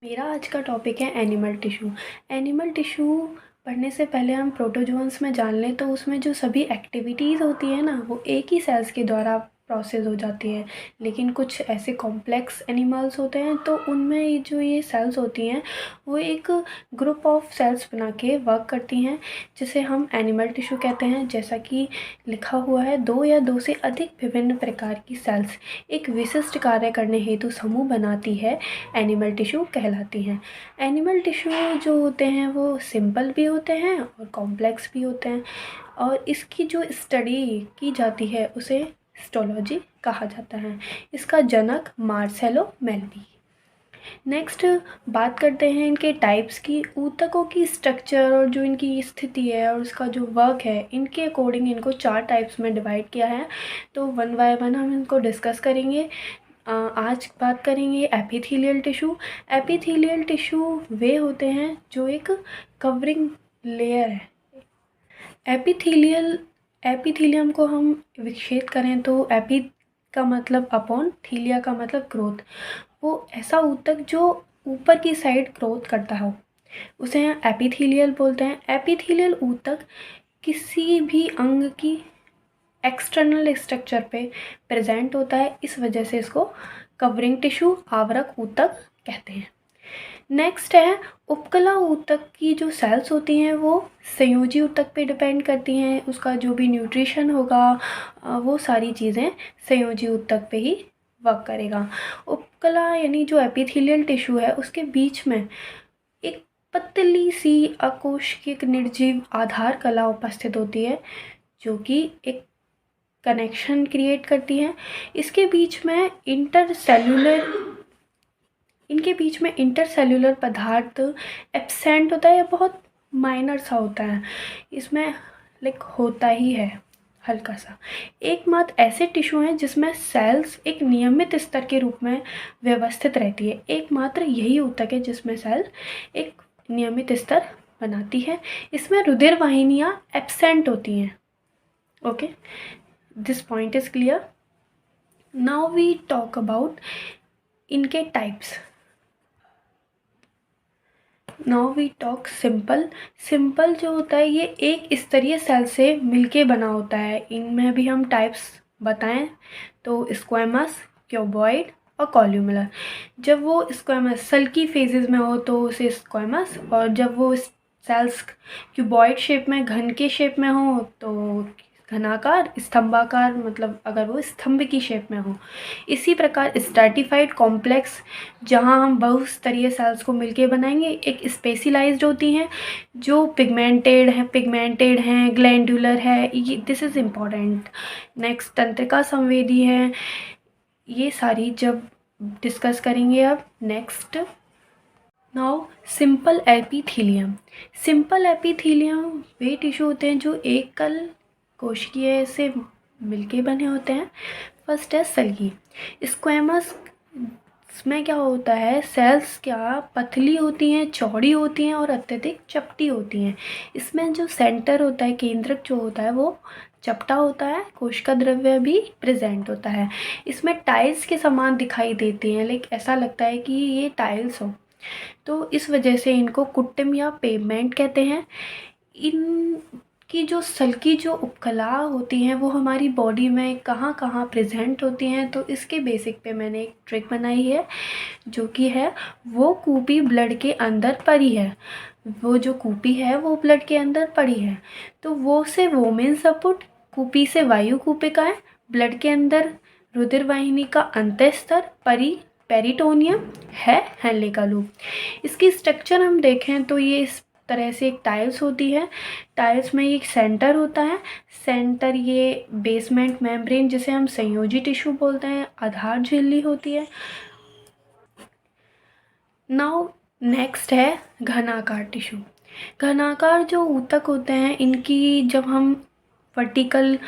मेरा आज का टॉपिक है एनिमल टिश्यू। एनिमल टिश्यू पढ़ने से पहले हम प्रोटोजोन्स में जान लें तो उसमें जो सभी एक्टिविटीज़ होती है ना वो एक ही सेल्स के द्वारा प्रोसेस हो जाती है। लेकिन कुछ ऐसे कॉम्प्लेक्स एनिमल्स होते हैं तो उनमें ये सेल्स होती हैं वो एक ग्रुप ऑफ सेल्स बना के वर्क करती हैं जिसे हम एनिमल टिश्यू कहते हैं। जैसा कि लिखा हुआ है, दो या दो से अधिक विभिन्न प्रकार की सेल्स एक विशिष्ट कार्य करने हेतु समूह बनाती है, एनिमल टिश्यू कहलाती हैं। एनिमल टिश्यू जो होते हैं वो सिंपल भी होते हैं और कॉम्प्लेक्स भी होते हैं और इसकी जो स्टडी की जाती है उसे हिस्टोलॉजी कहा जाता है। इसका जनक मार्सेलो मेलवी। नेक्स्ट बात करते हैं इनके टाइप्स की। ऊतकों की स्ट्रक्चर और जो इनकी स्थिति है और उसका जो वर्क है, इनके अकॉर्डिंग इनको 4 टाइप्स में डिवाइड किया है। तो वन बाय वन हम इनको डिस्कस करेंगे। आज बात करेंगे एपिथेलियल टिश्यू। एपिथेलियल टिश्यू वे होते हैं जो एक कवरिंग लेयर है। एपिथीलियम को हम विक्षेप करें तो एपी का मतलब अपॉन, थीलिया का मतलब ग्रोथ। वो ऐसा ऊतक जो ऊपर की साइड ग्रोथ करता हो उसे एपिथेलियल बोलते हैं। एपिथेलियल ऊतक किसी भी अंग की एक्सटर्नल स्ट्रक्चर पे प्रेजेंट होता है, इस वजह से इसको कवरिंग टिश्यू, आवरक ऊतक कहते हैं। नेक्स्ट है उपकला ऊतक की जो सेल्स होती हैं वो संयोजी ऊतक पे डिपेंड करती हैं। उसका जो भी न्यूट्रिशन होगा वो सारी चीज़ें संयोजी ऊतक पे ही वर्क करेगा। उपकला यानी जो एपिथेलियल टिश्यू है उसके बीच में एक पतली सी अकोशिकीय निर्जीव आधार कला उपस्थित होती है जो कि एक कनेक्शन क्रिएट करती है। इनके बीच में इंटरसेल्यूलर पदार्थ एब्सेंट होता है या बहुत माइनर सा होता है। इसमें होता ही है हल्का सा। एकमात्र ऐसे टिश्यू हैं जिसमें सेल्स एक नियमित स्तर के रूप में व्यवस्थित रहती है। एकमात्र यही ऊतक है जिसमें सेल एक नियमित स्तर बनाती है। इसमें रुधिर वाहिनियाँ एब्सेंट होती हैं। Okay, this point is clear. Now we talk about इनके types. Now we talk simple. Simple जो होता है ये एक स्तरीय सेल से मिलके बना होता है। इनमें भी हम टाइप्स बताएं तो स्क्वैमस, क्यूबॉइड और कॉल्यूमुलर। जब वो स्क्वैमस सल्की फेजेस में हो तो उसे स्क्वैमस, और जब वो सेल्स क्यूबॉइड शेप में, घन के शेप में हो तो घनाकार, स्तंभाकार, मतलब अगर वो स्तंभ की शेप में हो। इसी प्रकार स्ट्रैटिफाइड कॉम्प्लेक्स जहाँ हम बहुस्तरीय सेल्स को मिलके बनाएंगे, एक स्पेशलाइज्ड होती हैं जो पिगमेंटेड हैं, ग्लैंडुलर है, ये दिस इज़ इम्पॉर्टेंट। नेक्स्ट तंत्रिका संवेदी है। ये सारी जब डिस्कस करेंगे अब। Next now simple epithelium. Simple epithelium वे टिश्यू होते हैं जो एकल कोशिकीय से मिलके बने होते हैं। फर्स्ट है सल्की। स्क्वैमस में क्या होता है, सेल्स क्या पतली होती हैं, चौड़ी होती हैं और अत्यधिक चपटी होती हैं। इसमें जो सेंटर होता है, केंद्रक जो होता है वो चपटा होता है। कोशिका द्रव्य भी प्रेजेंट होता है। इसमें टाइल्स के समान दिखाई देते हैं, लेकिन ऐसा लगता है कि ये टाइल्स हो, तो इस वजह से इनको कुट्टिम या पेवमेंट कहते हैं। इनकी जो सल्की जो उपकला होती हैं वो हमारी बॉडी में कहाँ कहाँ प्रेजेंट होती हैं, तो इसके बेसिक पे मैंने एक ट्रिक बनाई है जो कि है वो कूपी ब्लड के अंदर पड़ी है। वो जो कूपी है वो ब्लड के अंदर पड़ी है, तो वो से वोमेन सपुट, कूपी से वायु कूपिका है, ब्लड के अंदर रुधिर वाहिनी का अंतःस्तर पेरिटोनियम है, हैले का लूप। इसकी स्ट्रक्चर हम देखें तो ये इस तरह से एक टाइल्स होती है। टाइल्स में एक सेंटर होता है। सेंटर ये बेसमेंट मेम्ब्रेन जिसे हम संयोजी टिश्यू बोलते हैं, आधार झिल्ली होती है। नाउ नेक्स्ट है घनाकार टिश्यू। घनाकार जो ऊतक होते हैं इनकी जब हम वर्टिकल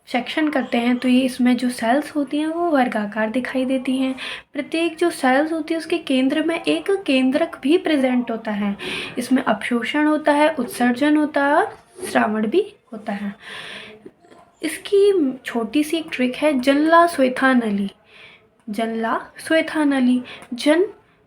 सेक्शन करते हैं तो ये इसमें जो सेल्स होती हैं वो वर्गाकार दिखाई देती हैं। प्रत्येक जो सेल्स होती है उसके केंद्र में एक केंद्रक भी प्रेजेंट होता है। इसमें अपशोषण होता है, उत्सर्जन होता है और स्रावण भी होता है। इसकी छोटी सी एक ट्रिक है, जन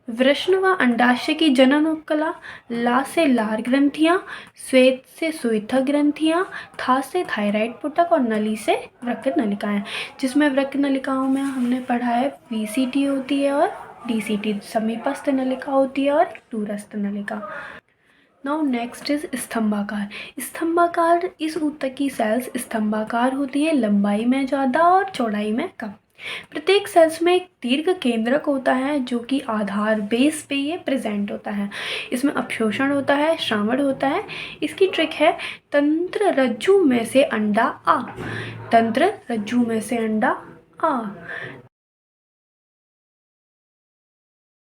वृषण व अंडाशय की जनन उपकला, ला से लार ग्रंथियाँ, श्वेत से श्वेतक ग्रंथियाँ, था से थायराइड पुटक और नली से वृक्क नलिकाएं, जिसमें वृक्क नलिकाओं में हमने पढ़ा है वीसीटी होती है और डीसीटी, समीपस्थ नलिका होती है और दूरस्थ नलिका। नाउ नेक्स्ट इज स्तंभाकार। स्तंभाकार इस ऊतक की सेल्स स्तंभाकार होती है, लंबाई में ज़्यादा और चौड़ाई में कम। प्रत्येक सेल्स में एक दीर्घ केंद्रक होता है जो कि आधार बेस पे ये प्रेजेंट होता है। इसमें अपशोषण होता है, श्रावण होता है। इसकी ट्रिक है तंत्र रज्जु में से अंडा आ, तंत्र रज्जु में से अंडा आ।